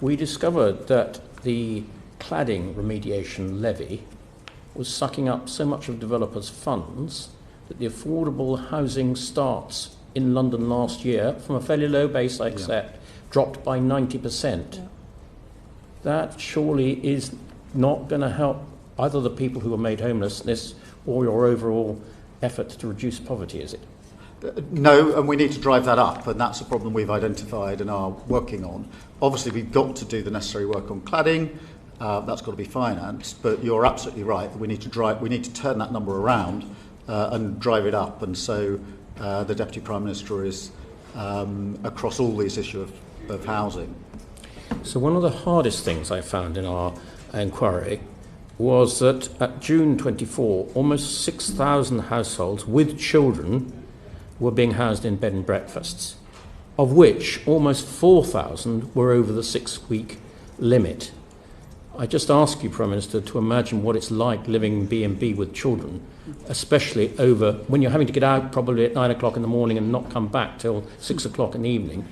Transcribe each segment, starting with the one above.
We discovered that the cladding remediation levy was sucking up so much of developers' funds that the affordable housing starts in London last year, from a fairly low base, I accept, dropped by 90%. That surely is not going to help either the people who are made homelessness or your overall effort to reduce poverty, is it? No, and we need to drive that up, and that's a problem we've identified and are working on. Obviously, we've got to do the necessary work on cladding. That's got to be financed, but you're absolutely right that we need to turn that number around and drive it up. And so the Deputy Prime Minister is across all these issues of housing. So one of the hardest things I found in our inquiry was that at June 24, almost 6,000 households with children were being housed in bed and breakfasts, of which almost 4,000 were over the 6-week limit. I just ask you, Prime Minister, to imagine what it's like living in B&B with children, especially over when you're having to get out probably at 9 o'clock in the morning and not come back till 6 o'clock in the evening.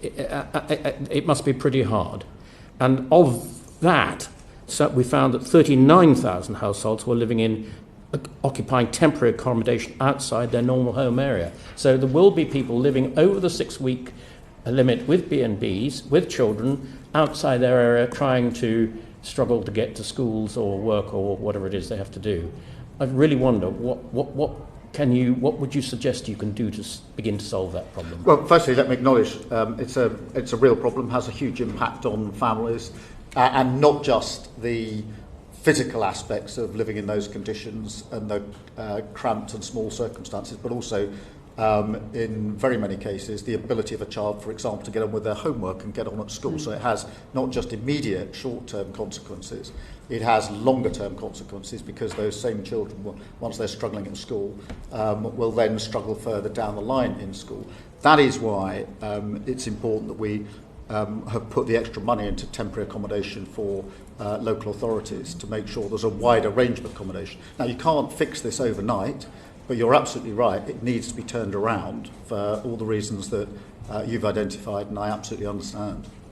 It must be pretty hard. And of that, so we found that 39,000 households were living in occupying temporary accommodation outside their normal home area. So there will be people living over the 6-week limit with B&Bs, with children, outside their area, trying to struggle to get to schools or work or whatever it is they have to do. I really wonder, what would you suggest you can do to begin to solve that problem? Well, firstly, let me acknowledge it's a real problem, has a huge impact on families, and not just the physical aspects of living in those conditions and the cramped and small circumstances, but also in very many cases the ability of a child, for example, to get on with their homework and get on at school. So it has not just immediate short-term consequences, it has longer-term consequences, because those same children, once they're struggling at school, will then struggle further down the line in school. That is why it's important that we have put the extra money into temporary accommodation for local authorities to make sure there's a wider range of accommodation. Now, you can't fix this overnight, but you're absolutely right, it needs to be turned around for all the reasons that you've identified, and I absolutely understand.